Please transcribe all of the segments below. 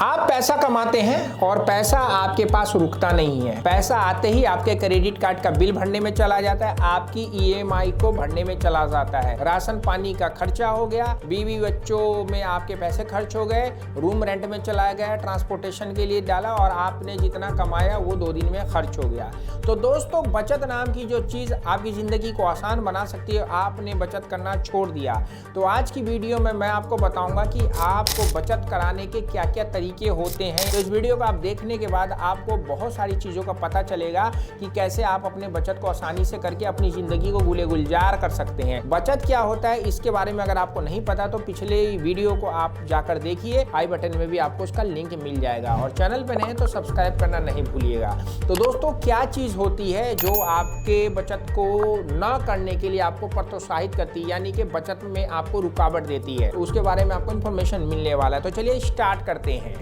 आप पैसा कमाते हैं और पैसा आपके पास रुकता नहीं है। पैसा आते ही आपके क्रेडिट कार्ड का बिल भरने में चला जाता है, आपकी ईएमआई को भरने में चला जाता है, राशन पानी का खर्चा हो गया, बीवी बच्चों में आपके पैसे खर्च हो गए, रूम रेंट में चला गया, ट्रांसपोर्टेशन के लिए डाला और आपने जितना कमाया वो 2 दिन में खर्च हो गया। तो दोस्तों, बचत नाम की जो चीज़ आपकी ज़िंदगी को आसान बना सकती है, आपने बचत करना छोड़ दिया। तो आज की वीडियो में मैं आपको बताऊंगा कि आपको बचत कराने के क्या क्या तरीके होते हैं। तो इस वीडियो को आप देखने के बाद आपको बहुत सारी चीज़ों का पता चलेगा कि कैसे आप अपने बचत को आसानी से करके अपनी ज़िंदगी को गुले गुलजार कर सकते हैं। बचत क्या होता है इसके बारे में अगर आपको नहीं पता तो पिछले वीडियो को आप जाकर देखिए, आई बटन में भी आपको उसका लिंक मिल जाएगा। और चैनल पर नए तो सब्सक्राइब करना नहीं भूलिएगा। तो दोस्तों, क्या चीज़ होती है जो आपके बचत को न करने के लिए आपको प्रोत्साहित करती है, यानी कि बचत में आपको रुकावट देती है, उसके बारे में आपको इन्फॉर्मेशन मिलने वाला है। तो चलिए स्टार्ट करते हैं।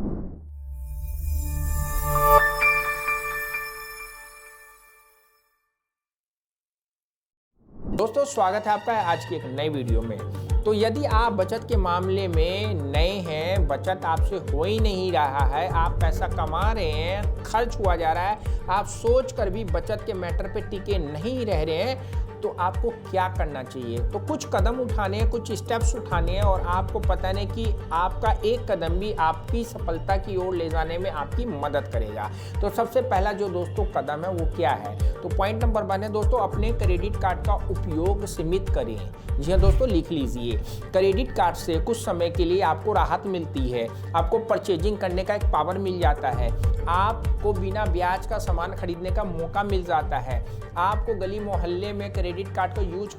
दोस्तों, स्वागत है आपका आज की एक नई वीडियो में। तो यदि आप बचत के मामले में नए हैं, बचत आपसे हो ही नहीं रहा है, आप पैसा कमा रहे हैं, खर्च हुआ जा रहा है, आप सोच कर भी बचत के मैटर पे टिके नहीं रह रहे हैं, तो आपको क्या करना चाहिए? तो कुछ कदम उठाने हैं, कुछ स्टेप्स उठाने हैं और आपको पता नहीं कि आपका एक कदम भी आपकी सफलता की ओर ले जाने में आपकी मदद करेगा। तो सबसे पहला जो दोस्तों कदम है वो क्या है? तो पॉइंट नंबर 1 है दोस्तों, अपने क्रेडिट कार्ड का उपयोग सीमित करें। जी हाँ दोस्तों, लिख लीजिए। क्रेडिट कार्ड से कुछ समय के लिए आपको राहत मिलती है, आपको परचेजिंग करने का एक पावर मिल जाता है, आपको बिना ब्याज का सामान खरीदने का मौका मिल जाता है, आपको गली मोहल्ले में क्रेडिट कार्ड को यूज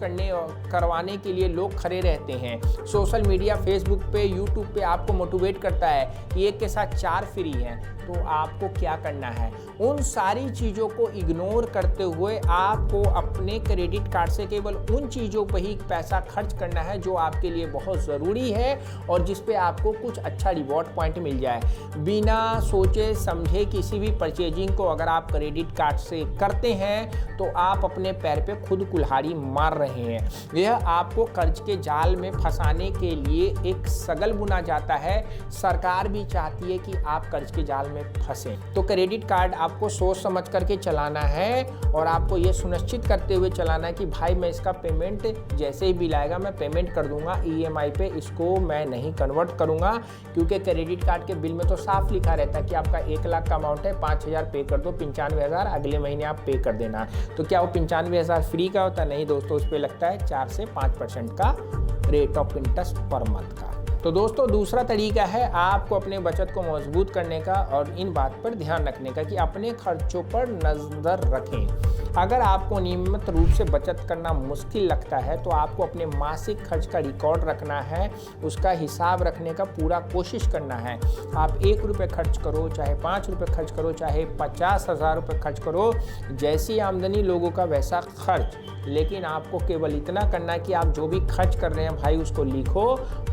करवाने के लिए लोग खड़े रहते हैं, सोशल मीडिया फेसबुक पे यूट्यूब पे आपको मोटिवेट करता है कि एक के साथ 4 फ्री हैं। तो आपको क्या करना है? उन सारी चीज़ों को इग्नोर करते हुए आपको अपने क्रेडिट कार्ड से केवल उन चीज़ों पर ही पैसा खर्च करना है जो आपके लिए बहुत ज़रूरी है और जिस पे आपको कुछ अच्छा रिवॉर्ड पॉइंट मिल जाए। बिना सोचे समझे किसी भी परचेजिंग को अगर आप क्रेडिट कार्ड से करते हैं तो आप अपने पैर पे खुद कुल्हाड़ी मार रहे हैं। यह आपको कर्ज के जाल में फंसाने के लिए एक सगल बुना जाता है। सरकार भी चाहती है कि आप कर्ज के जाल में फंसे। तो क्रेडिट कार्ड आपको सोच समझ करके चलाना है और आपको ये सुनिश्चित करते हुए चलाना है कि भाई मैं इसका पेमेंट जैसे ही बिल आएगा मैं पेमेंट कर दूंगा, ईएमआई पे इसको मैं नहीं कन्वर्ट करूंगा। क्योंकि क्रेडिट कार्ड के बिल में तो साफ लिखा रहता है कि आपका 1 लाख का अमाउंट है, 5,000 पे कर दो, 95,000 अगले महीने आप पे कर देना। तो क्या वो 95,000 फ्री का होता? नहीं दोस्तों, उस पर लगता है 4 से 5% का rate of interest per month का। तो दोस्तों, दूसरा तरीका है आपको अपने बचत को मजबूत करने का और इन बात पर ध्यान रखने का कि अपने खर्चों पर नज़र रखें। अगर आपको नियमित रूप से बचत करना मुश्किल लगता है तो आपको अपने मासिक खर्च का रिकॉर्ड रखना है, उसका हिसाब रखने का पूरा कोशिश करना है। आप 1 रुपये खर्च करो, चाहे 5 रुपये खर्च करो, चाहे 50,000 रुपये खर्च करो, जैसी आमदनी लोगों का वैसा खर्च। लेकिन आपको केवल इतना करना है कि आप जो भी खर्च कर रहे हैं भाई उसको लिखो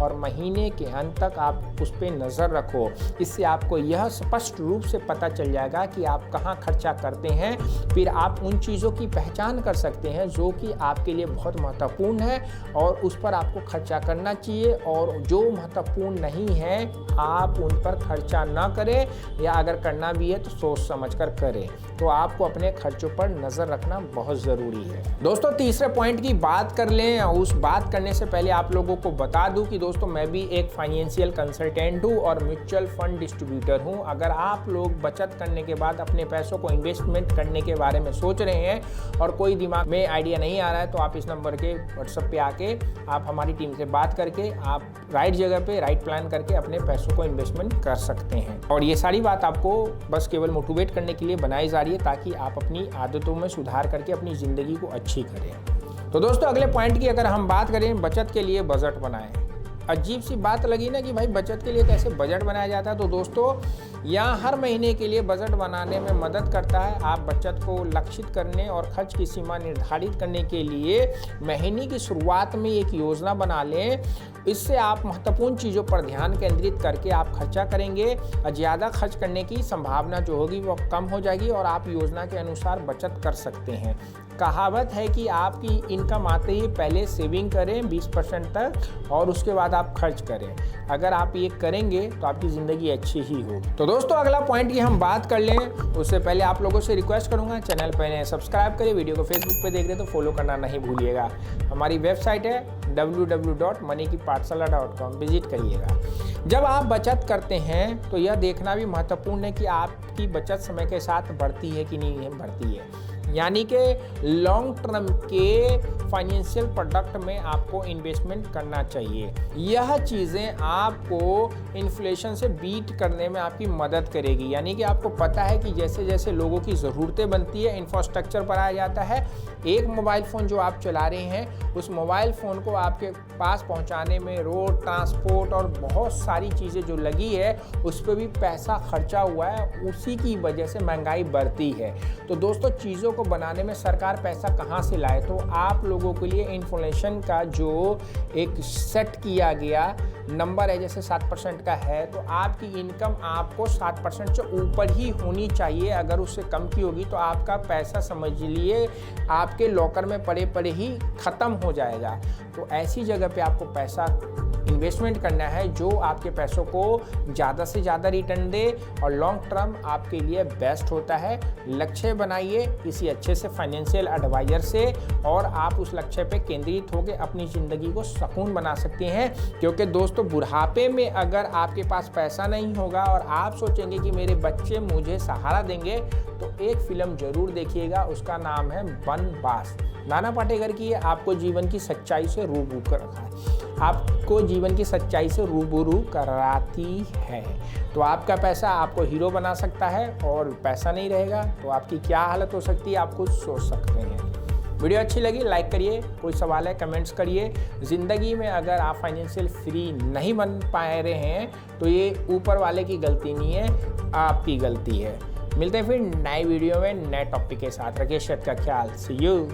और महीने के अंत तक आप उस पर नज़र रखो। इससे आपको यह स्पष्ट रूप से पता चल जाएगा कि आप कहाँ खर्चा करते हैं। फिर आप उन चीज़ों की पहचान कर सकते हैं जो कि आपके लिए बहुत महत्वपूर्ण है और उस पर आपको खर्चा करना चाहिए, और जो महत्वपूर्ण नहीं है आप उन पर खर्चा ना करें, या अगर करना भी है तो सोच समझ कर करें। तो आपको अपने खर्चों पर नज़र रखना बहुत ज़रूरी है। दोस्तों, तीसरे पॉइंट की बात कर लें। उस बात करने से पहले आप लोगों को बता दूं कि दोस्तों मैं भी एक फाइनेंशियल कंसल्टेंट हूं और म्यूचुअल फंड डिस्ट्रीब्यूटर हूं। अगर आप लोग बचत करने के बाद अपने पैसों को इन्वेस्टमेंट करने के बारे में सोच रहे हैं और कोई दिमाग में आइडिया नहीं आ रहा है तो आप इस नंबर के व्हाट्सएप पे आके आप हमारी टीम से बात करके आप राइट जगह पे राइट प्लान करके अपने पैसों को इन्वेस्टमेंट कर सकते हैं। और ये सारी बात आपको बस केवल मोटिवेट करने के लिए बनाई जा रही है ताकि आप अपनी आदतों में सुधार करके अपनी ज़िंदगी को अच्छी करें। तो दोस्तों, अगले पॉइंट की अगर हम बात करें, बचत के लिए बजट बनाएं। अजीब सी बात लगी ना कि भाई बचत के लिए कैसे बजट बनाया जाता है? तो दोस्तों, यहाँ हर महीने के लिए बजट बनाने में मदद करता है। आप बचत को लक्षित करने और खर्च की सीमा निर्धारित करने के लिए महीने की शुरुआत में एक योजना बना लें। इससे आप महत्वपूर्ण चीज़ों पर ध्यान केंद्रित करके आप खर्चा करेंगे और ज़्यादा खर्च करने की संभावना जो होगी वो कम हो जाएगी और आप योजना के अनुसार बचत कर सकते हैं। कहावत है कि आपकी इनकम आते ही पहले सेविंग करें 20% तक और उसके बाद आप खर्च करें। अगर आप ये करेंगे तो आपकी ज़िंदगी अच्छी ही होगी। तो दोस्तों अगला पॉइंट की हम बात कर लें उससे पहले आप लोगों से रिक्वेस्ट करूंगा, चैनल पर नए सब्सक्राइब करिए, वीडियो को फेसबुक पे देख रहे हैं तो फॉलो करना नहीं भूलिएगा। हमारी वेबसाइट है www.moneykipathshala.com, विजिट करिएगा। जब आप बचत करते हैं तो यह देखना भी महत्वपूर्ण है कि आपकी बचत समय के साथ बढ़ती है कि नहीं बढ़ती है, यानी कि लॉन्ग टर्म के फाइनेंशियल प्रोडक्ट में आपको इन्वेस्टमेंट करना चाहिए। यह चीज़ें आपको इन्फ्लेशन से बीट करने में आपकी मदद करेगी, यानी कि आपको पता है कि जैसे जैसे लोगों की ज़रूरतें बनती है इंफ्रास्ट्रक्चर बढ़ाया जाता है। एक मोबाइल फ़ोन जो आप चला रहे हैं उस मोबाइल फ़ोन को आपके पास पहुंचाने में रोड ट्रांसपोर्ट और बहुत सारी चीज़ें जो लगी है उस पर भी पैसा खर्चा हुआ है, उसी की वजह से महंगाई बढ़ती है। तो दोस्तों चीज़ों को बनाने में सरकार पैसा कहाँ से लाए, तो आप लोगों के लिए इन्फ्लेशन का जो एक सेट किया गया नंबर है जैसे 7% का है तो आपकी इनकम आपको 7% से ऊपर ही होनी चाहिए। अगर उससे कम की होगी तो आपका पैसा समझ लिए आपके लॉकर में पड़े पड़े ही ख़त्म हो जाएगा। तो ऐसी जगह पे आपको पैसा इन्वेस्टमेंट करना है जो आपके पैसों को ज़्यादा से ज़्यादा रिटर्न दे और लॉन्ग टर्म आपके लिए बेस्ट होता है। लक्ष्य बनाइए किसी अच्छे से फाइनेंशियल एडवाइजर से और आप उस लक्ष्य पे केंद्रित होकर अपनी ज़िंदगी को सुकून बना सकते हैं। क्योंकि दोस्तों बुढ़ापे में अगर आपके पास पैसा नहीं होगा और आप सोचेंगे कि मेरे बच्चे मुझे सहारा देंगे तो एक फिल्म जरूर देखिएगा, उसका नाम है बनवास। नाना पाटेकर की आपको जीवन की सच्चाई से रूबरू कराती है। तो आपका पैसा आपको हीरो बना सकता है और पैसा नहीं रहेगा तो आपकी क्या हालत हो सकती है आप खुद सोच सकते हैं। वीडियो अच्छी लगी लाइक करिए, कोई सवाल है कमेंट्स करिए। ज़िंदगी में अगर आप फाइनेंशियल फ्री नहीं बन पा रहे हैं तो ये ऊपर वाले की गलती नहीं है, आपकी गलती है। मिलते हैं फिर नए वीडियो में नए टॉपिक के साथ। रखिए सेहत का ख्याल। सी you.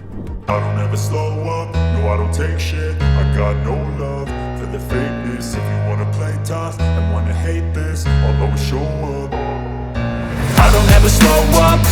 I don't ever slow up, no I don't take shit. I got no love for the fakeness. If you wanna play tough and wanna hate this, I'll always show up. I don't ever slow up.